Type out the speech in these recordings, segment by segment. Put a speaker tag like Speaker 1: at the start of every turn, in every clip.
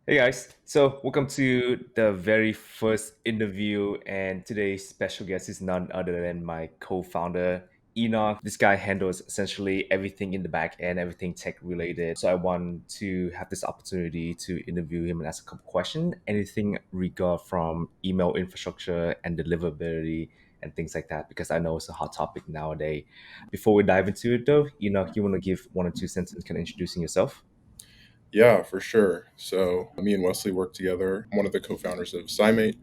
Speaker 1: Hey guys, so welcome to the very first interview, and today's special guest is none other than my co-founder Enoch. This guy handles essentially everything in the back end, everything tech related. So I want to have this opportunity to interview him and ask a couple questions, anything regard from email infrastructure and deliverability and things like that, because I know it's a hot topic nowadays. Before we dive into it though, Enoch, you want to give one or two sentences kind of introducing yourself?
Speaker 2: Yeah, for sure. So, me and Wesley worked together. I'm one of the co-founders of SciMate.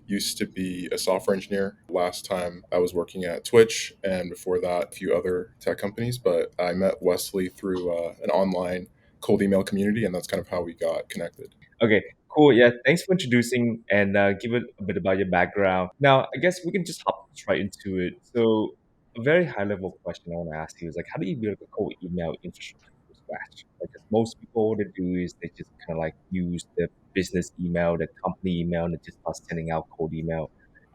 Speaker 2: Used to be a software engineer. Last time I was working at Twitch, and before that, a few other tech companies. But I met Wesley through an online cold email community, and that's kind of how we got connected.
Speaker 1: Okay, cool. Yeah, thanks for introducing and give it a bit about your background. Now, I guess we can just hop right into it. So, a very high level question I want to ask you is like, how do you build a cold email infrastructure from scratch? Like, 'cause most people, what they do is they just kind of like use the business email, the company email, and they just start sending out cold email.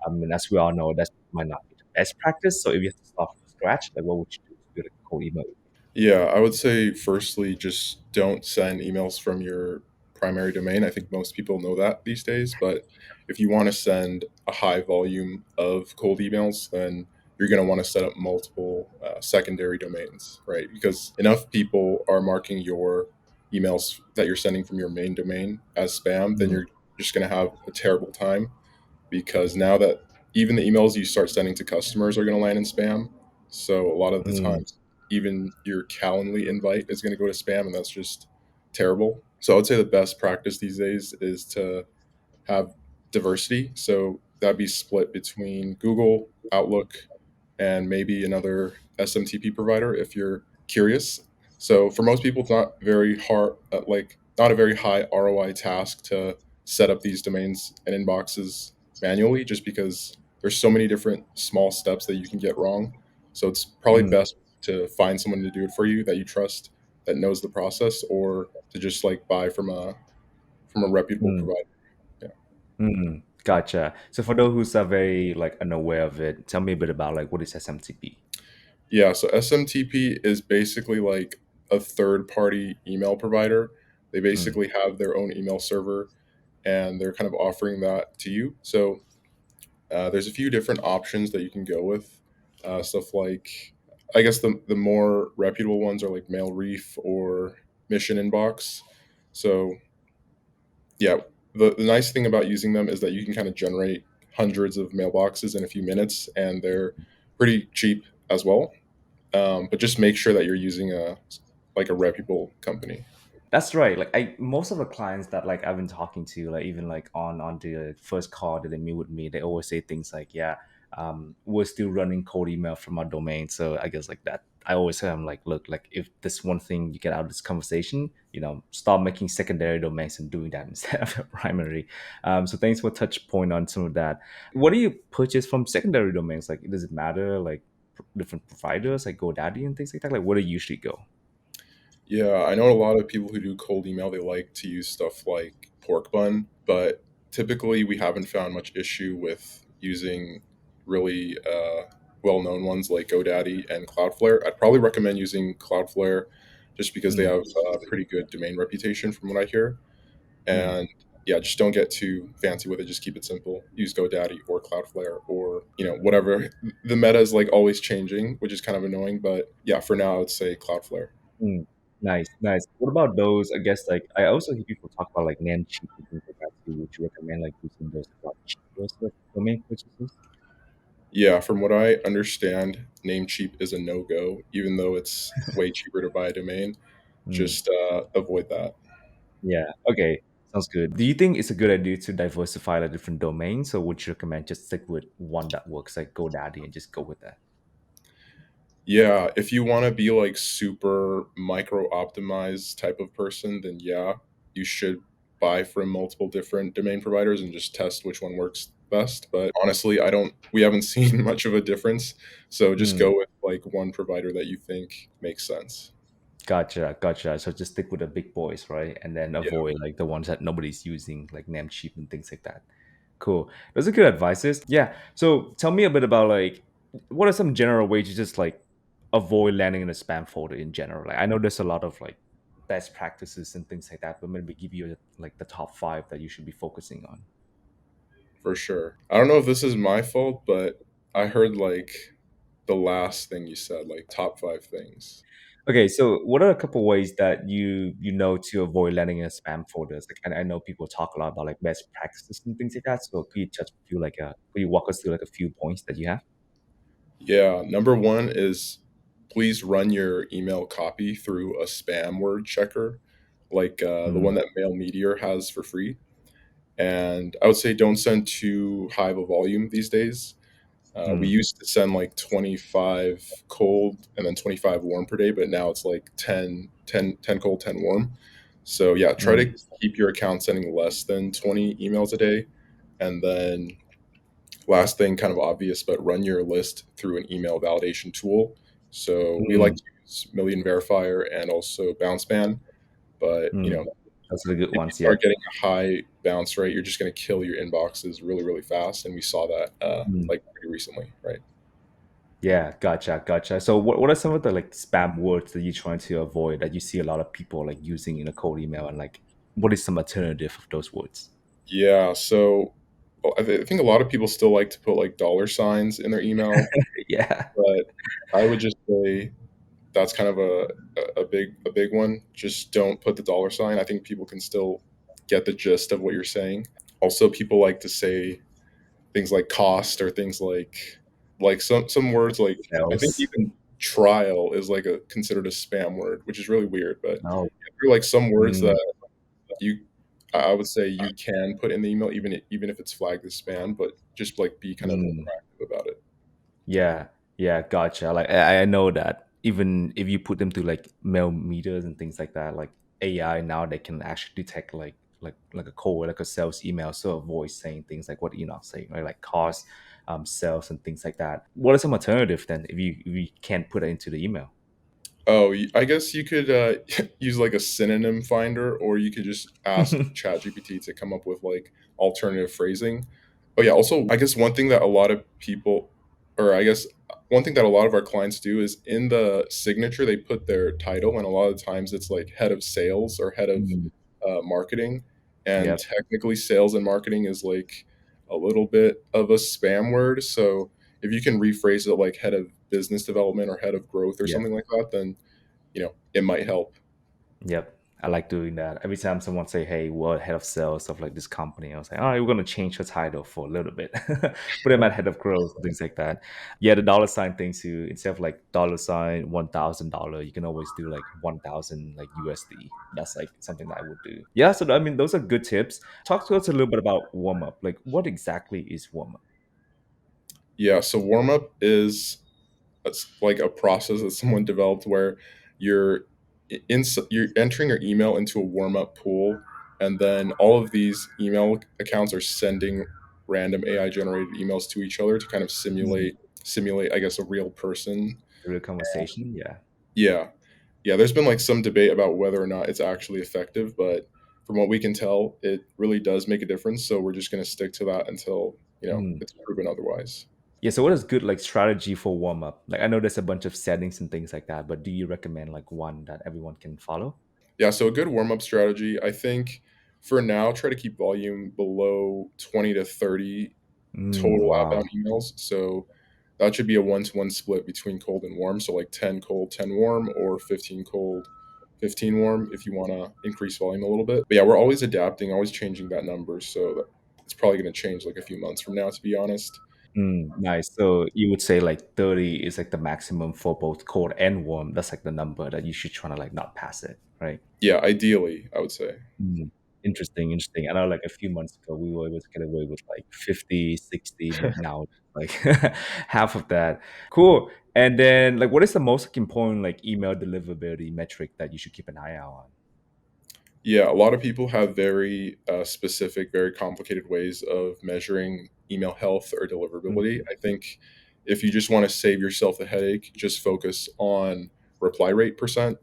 Speaker 1: And as we all know, that might not be the best practice. So, if you have to start from scratch, like, what would you do to build a cold email?
Speaker 2: Yeah, I would say firstly, just don't send emails from your primary domain. I think most people know that these days, but if you want to send a high volume of cold emails, then you're going to want to set up multiple secondary domains, right? Because enough people are marking your emails that you're sending from your main domain as spam, then
Speaker 1: Mm,
Speaker 2: you're just going to have a terrible time because now that even the emails you start sending to customers are going to land in spam. So a lot of the
Speaker 1: mm,
Speaker 2: times, even your Calendly invite is going to go to spam, and that's just terrible. So I would say the best practice these days is to have diversity. So that'd be split between Google, Outlook, and maybe another SMTP provider if you're curious. So for most people, it's not very hard, not a very high ROI task to set up these domains and inboxes manually, just because there's so many different small steps that you can get wrong. So it's probably
Speaker 1: mm.
Speaker 2: best to find someone to do it for you that you trust, that knows the process, or to just like buy from a reputable
Speaker 1: Mm.
Speaker 2: provider. Yeah.
Speaker 1: Gotcha. So for those who are very like unaware of it, tell me a bit about like what is SMTP?
Speaker 2: Yeah, so SMTP is basically like a third party email provider. They
Speaker 1: Mm,
Speaker 2: basically have their own email server and they're kind of offering that to you. So there's a few different options that you can go with. Stuff like, I guess the more reputable ones are like MailReef or Mission Inbox. So yeah, the nice thing about using them is that you can kind of generate hundreds of mailboxes in a few minutes and they're pretty cheap as well. But just make sure that you're using a reputable company.
Speaker 1: that's right. Like I most of the clients that like I've been talking to, like even like on the first call that they meet with me, they always say things like, "Yeah, we're still running cold email from our domain." So I guess like that. I always say, I'm like, look, like if this one thing you get out of this conversation, start making secondary domains and doing that instead of your primary. So thanks for touch point on some of that. What do you purchase from secondary domains? Like, does it matter? Like different providers like GoDaddy and things like that. Like, where do you usually go?
Speaker 2: Yeah, I know a lot of people who do cold email, they like to use stuff like pork bun, but typically we haven't found much issue with using really well-known ones like GoDaddy and Cloudflare. I'd probably recommend using Cloudflare just because they
Speaker 1: Mm,
Speaker 2: have a pretty good domain reputation from what I hear.
Speaker 1: mm.
Speaker 2: And yeah, just don't get too fancy with it. Just keep it simple. Use GoDaddy or Cloudflare or whatever. The meta is like always changing, which is kind of annoying. But yeah, for now, I would say Cloudflare.
Speaker 1: Mm, nice, nice. What about those? I guess like I also hear people talk about like Namecheap and things like that too. Would you recommend like using those like cheaper sort of domain purchases?
Speaker 2: Yeah, from what I understand, Namecheap is a no go, even though it's way cheaper to buy a domain.
Speaker 1: Mm,
Speaker 2: Just avoid that.
Speaker 1: yeah. Okay. Sounds good. Do you think it's a good idea to diversify the different domains, or would you recommend just stick with one that works, like GoDaddy, and just go with that?
Speaker 2: Yeah, if you want to be like super micro optimized type of person, then yeah, you should buy from multiple different domain providers and just test which one works best. But honestly, we haven't seen much of a difference. So just
Speaker 1: Mm,
Speaker 2: go with like one provider that you think makes sense.
Speaker 1: gotcha, gotcha. So just stick with the big boys, right? And then
Speaker 2: Yeah.
Speaker 1: avoid like the ones that nobody's using, like Namecheap and things like that. Cool. Those are good advices. Yeah. So tell me a bit about like what are some general ways to just like avoid landing in a spam folder in general? Like I know there's a lot of like best practices and things like that, but maybe give you like the top five that you should be focusing on.
Speaker 2: For sure. I don't know if this is my fault, but I heard like the last thing you said, like top five things.
Speaker 1: Okay, so what are a couple ways that you know to avoid landing in spam folders? Like, and I know people talk a lot about like best practices and things like that. So could you touch a few could you walk us through like a few points that you have?
Speaker 2: Yeah, number one is please run your email copy through a spam word checker, like the
Speaker 1: Mm,
Speaker 2: one that Mail Meteor has for free. And I would say don't send too high of a volume these days. We
Speaker 1: mm,
Speaker 2: used to send like 25 cold and then 25 warm per day, but now it's like 10 cold, 10 warm. So yeah, try
Speaker 1: mm,
Speaker 2: to keep your account sending less than 20 emails a day. And then last thing, kind of obvious, but run your list through an email validation tool. So we like
Speaker 1: mm,
Speaker 2: to use Million Verifier and also Bounce Ban. But
Speaker 1: mm. Those are the good
Speaker 2: if you
Speaker 1: ones. Yeah.
Speaker 2: start getting a high bounce rate, you're just going to kill your inboxes really, really fast. And we saw that
Speaker 1: Mm.
Speaker 2: like pretty recently, right?
Speaker 1: Yeah, gotcha, gotcha. So what are some of the like spam words that you're trying to avoid that you see a lot of people like using in a cold email, and like what is some alternative of those words?
Speaker 2: Yeah. So well, I think a lot of people still like to put like dollar signs in their email,
Speaker 1: Yeah.
Speaker 2: but I would just say that's kind of a big one. Just don't put the dollar sign. I think people can still get the gist of what you're saying. Also, people like to say things like cost or things like some words like I think
Speaker 1: Sales.
Speaker 2: even trial is like a considered a spam word, which is really weird. But
Speaker 1: Oh.
Speaker 2: there are like some words
Speaker 1: Mm,
Speaker 2: that you I would say you can put in the email even if it's flagged as spam, but just like be kind of more
Speaker 1: mm.
Speaker 2: proactive about it.
Speaker 1: Yeah, yeah, gotcha. Like I know that even if you put them through like mail meters and things like that, like AI now they can actually detect like a code, like a sales email, so a voice saying things like what Enoch saying, right? Like cost, sales and things like that. What are some alternatives then if you can't put it into the email?
Speaker 2: Oh, I guess you could use like a synonym finder, or you could just ask ChatGPT to come up with like alternative phrasing. Oh yeah, also I guess one thing that a lot of people, or I guess one thing that a lot of our clients do is in the signature they put their title, and a lot of times it's like head of sales or head of
Speaker 1: Mm,
Speaker 2: marketing, and
Speaker 1: yep,
Speaker 2: technically sales and marketing is like a little bit of a spam word. So if you can rephrase it like head of business development or head of growth or
Speaker 1: yeah.
Speaker 2: something like that, then it might help.
Speaker 1: Yep. I like doing that. Every time someone say, "Hey, we're head of sales of like this company," I was like, "All right, we're gonna change the title for a little bit, put them at head of growth, things like that." Yeah, the dollar sign thing too. Instead of like dollar sign $1,000, you can always do like 1,000 like USD. That's like something that I would do. Yeah, so I mean, those are good tips. Talk to us a little bit about warm up. Like, what exactly is warm up?
Speaker 2: Yeah, so warm up is like a process that someone developed where you're you're entering your email into a warm up pool, and then all of these email accounts are sending random AI generated emails to each other to kind of
Speaker 1: Mm,
Speaker 2: simulate I guess a real person.
Speaker 1: the real conversation. Yeah.
Speaker 2: Yeah, yeah. There's been like some debate about whether or not it's actually effective, but from what we can tell, it really does make a difference. So we're just going to stick to that until
Speaker 1: Mm.
Speaker 2: it's proven otherwise.
Speaker 1: Yeah, so what is good like strategy for warm up? Like I know there's a bunch of settings and things like that, but do you recommend like one that everyone can follow?
Speaker 2: Yeah, so a good warm up strategy, I think for now, try to keep volume below 20 to 30
Speaker 1: Mm,
Speaker 2: total
Speaker 1: wow.
Speaker 2: outbound emails. So that should be a 1-to-1 split between cold and warm. So like 10 cold, 10 warm, or 15 cold, 15 warm if you want to increase volume a little bit. But yeah, we're always adapting, always changing that number. So it's probably going to change like a few months from now, to be honest.
Speaker 1: Mm, nice. So you would say like 30 is like the maximum for both cold and warm. That's like the number that you should try to like not pass it, right?
Speaker 2: Yeah, ideally, I would say.
Speaker 1: Mm. Interesting, interesting. I know like a few months ago we were able to get away with like 50, 60, but now like half of that. Cool. And then like what is the most important like email deliverability metric that you should keep an eye out on?
Speaker 2: Yeah, a lot of people have very specific, very complicated ways of measuring email health or deliverability.
Speaker 1: Mm,
Speaker 2: I think if you just want to save yourself the headache, just focus on reply rate percent.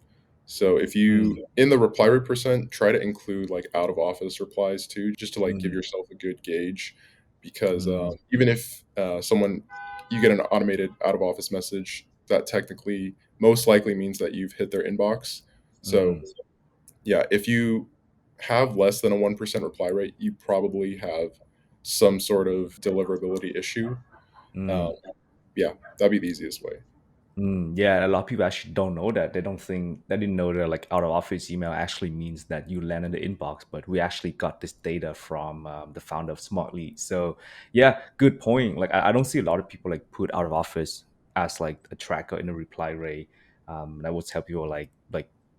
Speaker 2: So if
Speaker 1: mm,
Speaker 2: you in the reply rate percent, try to include like out of office replies too, just to like give
Speaker 1: mm,
Speaker 2: yourself a good gauge. Because
Speaker 1: mm,
Speaker 2: even if someone you get an automated out of office message, that technically most likely means that you've hit their inbox. So
Speaker 1: mm.
Speaker 2: yeah, if you have less than a 1% reply rate, you probably have some sort of deliverability issue. Um,
Speaker 1: Mm.
Speaker 2: yeah, that'd be the easiest way.
Speaker 1: Yeah, a lot of people actually don't know that. They didn't know that like out of office email actually means that you land in the inbox. But we actually got this data from the founder of Smartly. So yeah, good point. Like I don't see a lot of people like put out of office as like a tracker in a reply rate. And I would tell people like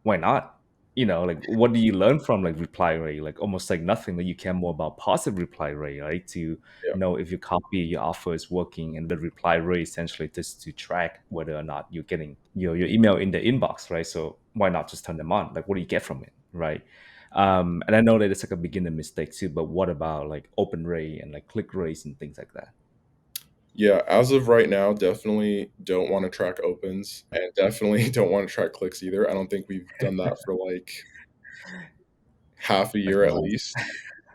Speaker 1: why not? Like what do you learn from like reply rate? Like almost like nothing. Like you care more about positive reply rate, right? To
Speaker 2: Yeah.
Speaker 1: know if your copy, your offer is working, and the reply rate essentially just to track whether or not you're getting your email in the inbox, right? So why not just turn them on? Like, what do you get from it, right? And I know that it's like a beginner mistake too, but what about like open rate and like click rates and things like that?
Speaker 2: Yeah, as of right now, definitely don't want to track opens and definitely don't want to track clicks either. I don't think we've done that for like half a
Speaker 1: Like
Speaker 2: year at
Speaker 1: months.
Speaker 2: least.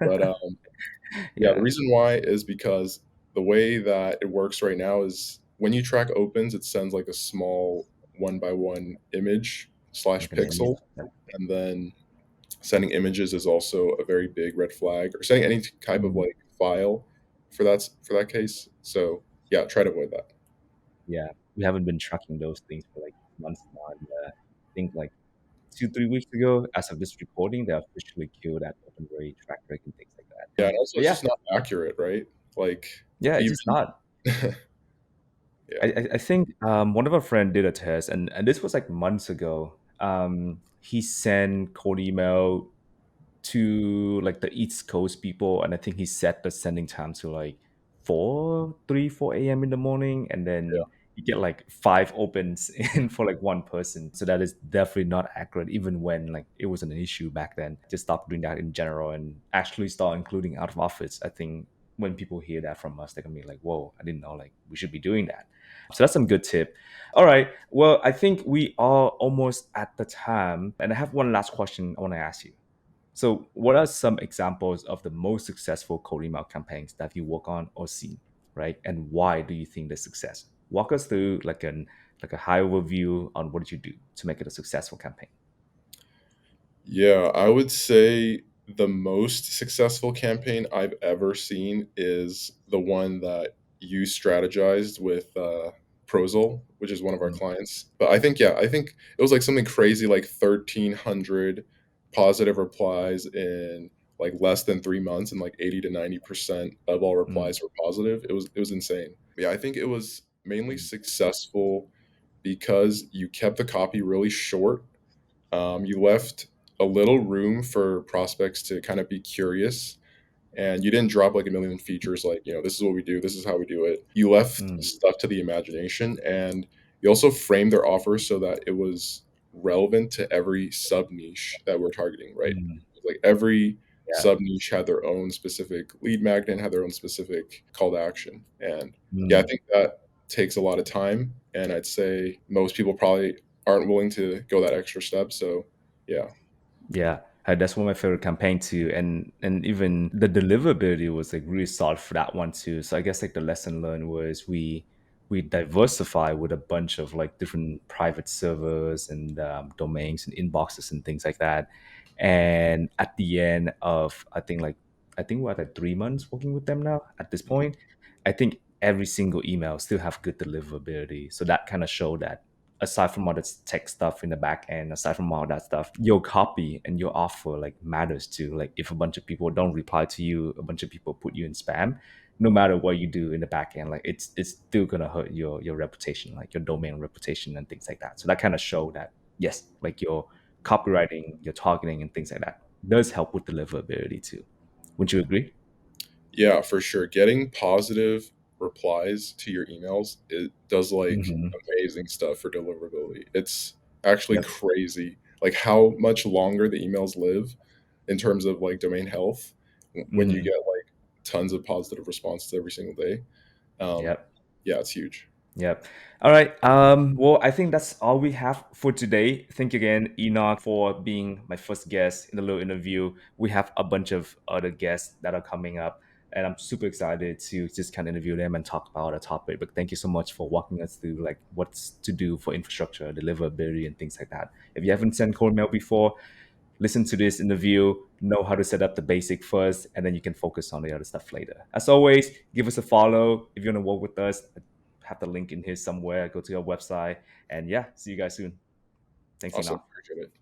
Speaker 2: But yeah, the
Speaker 1: Yeah.
Speaker 2: reason why is because the way that it works right now is when you track opens, it sends like a small one by one image slash
Speaker 1: Like an image.
Speaker 2: pixel. And then sending images is also a very big red flag, or sending any type of
Speaker 1: Mm,
Speaker 2: like file for that case. So yeah, try to avoid that.
Speaker 1: yeah. We haven't been tracking those things for like months now. And, I think like 2, 3 weeks ago, as of this recording, they officially killed that open rate, track rate, and things like that.
Speaker 2: Yeah, and also
Speaker 1: But
Speaker 2: it's
Speaker 1: yeah,
Speaker 2: just not accurate, right? Like
Speaker 1: yeah, it's
Speaker 2: even
Speaker 1: just not. I,
Speaker 2: yeah,
Speaker 1: I I think one of our friend did a test, and this was like months ago. He sent cold email to like the East Coast people, and I think he set the sending time to like 4 a.m. in the morning, and
Speaker 2: yeah,
Speaker 1: then you get like five opens in for like one person. So that is definitely not accurate, even when like it was an issue back then. Just stop doing that in general and actually start including out of office. I think when people hear that from us, they're gonna be like, "Whoa, I didn't know like we should be doing that." So that's some good tip. All right. Well, I think we are almost at the time, and I have one last question I want to ask you. So, what are some examples of the most successful cold email campaigns that you work on or seen, right? And why do you think they're success? Walk us through like a high overview on what did you do to make it a successful campaign.
Speaker 2: yeah. I would say the most successful campaign I've ever seen is the one that you strategized with Prozol, which is one of our
Speaker 1: Mm,
Speaker 2: clients. But I think it was like something crazy, like 1,300 positive replies in like less than 3 months, and like 80 to 90% of all
Speaker 1: mm,
Speaker 2: replies were positive. It was insane. Yeah, I think it was mainly
Speaker 1: mm,
Speaker 2: successful because you kept the copy really short. You left a little room for prospects to kind of be curious, and you didn't drop like a million features like, this is what we do, this is how we do it. You left
Speaker 1: mm,
Speaker 2: stuff to the imagination, and you also framed their offer so that it was relevant to every sub niche that we're targeting, right?
Speaker 1: mm.
Speaker 2: Like every
Speaker 1: Yeah.
Speaker 2: sub niche had their own specific lead magnet, had their own specific call to action. And yeah, I
Speaker 1: Mm.
Speaker 2: think that takes a lot of time. And I'd say most people probably aren't willing to go that extra step. So yeah.
Speaker 1: Yeah, that's one of my favorite campaign too, and even the deliverability was like really solid for that one too. So I guess like the lesson learned was we diversify with a bunch of like different private servers and domains and inboxes and things like that. And at the end of I think we're at like 3 months working with them now. At this point, I think every single email still have good deliverability. So that kind of showed that aside from all the tech stuff in the back end, aside from all that stuff, your copy and your offer like matters too. Like if a bunch of people don't reply to you, a bunch of people put you in spam, no matter what you do in the back end, like it's still gonna hurt your reputation, like your domain reputation and things like that. So that kind of show that yes, like your copywriting, your targeting and things like that does help with deliverability too. Wouldn't you agree?
Speaker 2: Yeah, for sure. Getting positive replies to your emails, it does like
Speaker 1: Hmm.
Speaker 2: amazing stuff for deliverability. It's actually
Speaker 1: Yep.
Speaker 2: crazy, like how much longer the emails live in terms of like domain health when you
Speaker 1: Hmm.
Speaker 2: get like tons of positive responses every single day. Um,
Speaker 1: Yep.
Speaker 2: yeah, it's huge.
Speaker 1: Yep. All right. Well, I think that's all we have for today. Thank you again, Enoch, for being my first guest in the little interview. We have a bunch of other guests that are coming up, and I'm super excited to just kind of interview them and talk about a topic. But thank you so much for walking us through like what's to do for infrastructure, deliverability, and things like that. If you haven't sent cold mail before, listen to this interview, know how to set up the basic first, and then you can focus on the other stuff later. As always, give us a follow if you want to work with us. I have the link in here somewhere. Go to our website, and yeah, see you guys soon. Thanks,
Speaker 2: Awesome.
Speaker 1: Enoch.
Speaker 2: Appreciate it.